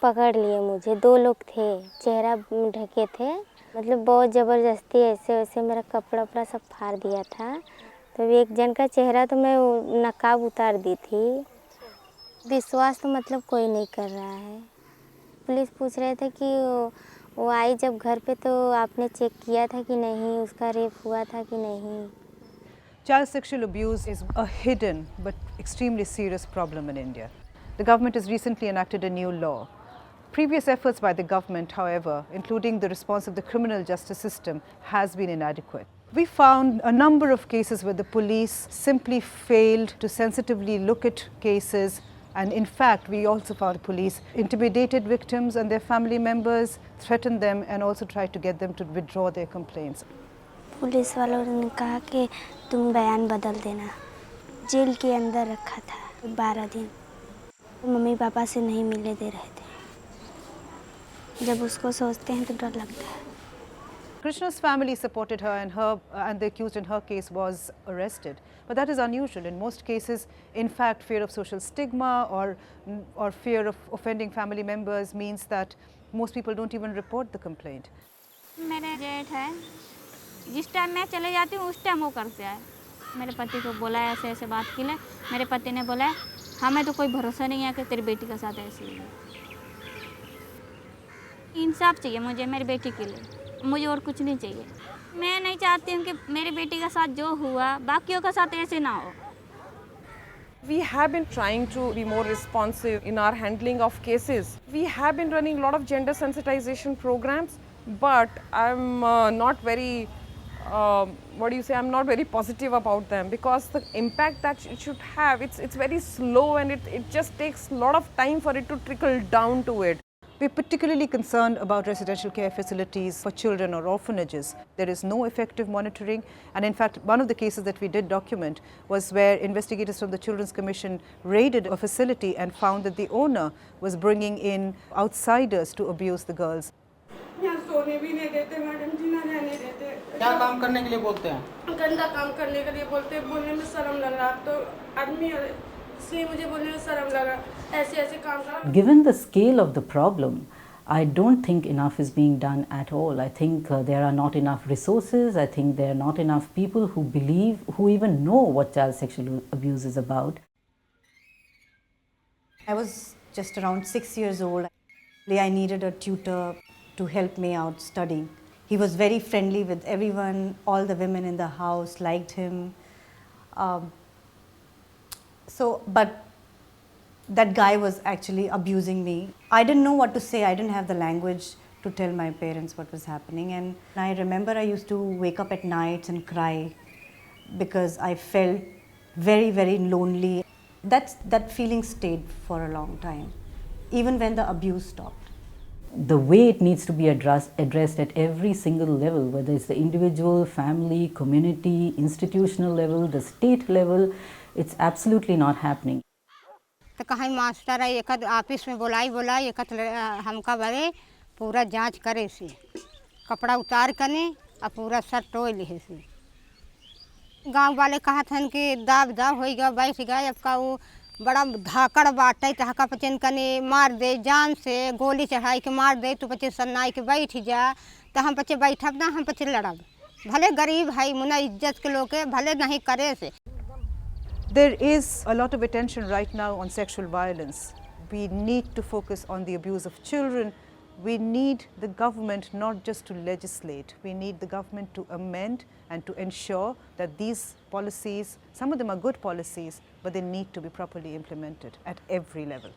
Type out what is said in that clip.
पकड़ लिए मुझे, 2 लोग थे, चेहरा ढके थे, मतलब बहुत ज़बरदस्ती ऐसे वैसे मेरा कपड़ा वपड़ा सब फाड़ दिया था। तो एक जन का चेहरा तो मैं नकाब उतार दी थी। विश्वास तो मतलब कोई नहीं कर रहा है। पुलिस पूछ रहे थे कि वो आई जब घर पे तो आपने चेक किया था कि नहीं, उसका रेप हुआ था कि नहीं। Child sexual abuse is a hidden but extremely serious problem in India. The government has recently enacted a new law. Previous efforts by the government, however, including the response of the criminal justice system, has been inadequate. We found a number of cases where the police simply failed to sensitively look at cases, and in fact we also found police intimidated victims and their family members, threatened them and also tried to get them to withdraw their complaints. Police वालों ने कहा कि तुम बयान बदल देना। Jail के अंदर रखा था 12 दिन। मम्मी पापा से नहीं मिलने दे रहे थे। जब उसको सोचते हैं तो डर लगता है। Krishna's family supported her, and the accused in her case was arrested. But that is unusual. In most cases, in fact, fear of social stigma or fear of offending family members means that most people don't even report the complaint. मेरे जेठ है, जिस time मैं चले जाती हूँ उस time वो करते हैं। मेरे पति को बोला ऐसे ऐसे बात की ले, मेरे पति ने बोला हमें तो कोई भरोसा नहीं है कि तेरी बेटी के साथ ऐसे ही है। इंसाफ चाहिए मुझे मेरी बेटी के लिए, मुझे और कुछ नहीं चाहिए। मैं नहीं चाहती हूँ कि मेरी बेटी के साथ जो हुआ बाकियों के साथ ऐसे ना हो। We have been trying to be more responsive in our handling of cases. We have been running a lot of gender sensitization programs, but I'm not very, I'm not very positive about them, because the impact that it should have, it's very slow, and it just takes a lot of time for it to trickle down to it. We're particularly concerned about residential care facilities for children or orphanages. There is no effective monitoring, and in fact one of the cases that we did document was where investigators from the Children's Commission raided a facility and found that the owner was bringing in outsiders to abuse the girls. यहाँ सोने भी नहीं देते madam जी, ना रहने देते। क्या काम करने के लिए बोलते हैं? गंदा काम करने के लिए बोलते हैं, बोलने में शर्म लग रहा। अब तो आदमी है, इसलिए मुझे बोलने में शर्म लग रहा। ऐसे ऐसे काम करा। Given the scale of the problem, I don't think enough is being done at all. I think there are not enough resources. I think there are not enough people who believe, who even know what child sexual abuse is about. I was just around 6 years old. I needed a tutor to help me out studying. He was very friendly with everyone. All the women in the house liked him. But that guy was actually abusing me. I didn't know what to say. I didn't have the language to tell my parents what was happening. And I remember I used to wake up at nights and cry because I felt very, very lonely. That feeling stayed for a long time, even when the abuse stopped. The way it needs to be addressed at every single level, whether it's the individual, family, community, institutional level, the state level, it's absolutely not happening. तो कहीं master है एक office में बोला एक हमका बड़े पूरा जांच करे से कपड़ा उतार कने और पूरा सर टोय ले से गांव वाले कहा था कि दाब होएगा बैठ गया आपका वो बड़ा धाकड़ बाटे तहका पचन कने मार दे जान से गोली चढ़ाई के मार दे तो पचे सन्नाई के बैठ जा तो हम पचे बैठब ना हम पचे लड़ब भले गरीब है मुना इज्जत के लोग के भले नहीं करे से. There is a lot of attention right now on sexual violence. We need to focus on the abuse of children. We need the government not just to legislate, we need the government to amend and to ensure that these policies, some of them are good policies, but they need to be properly implemented at every level.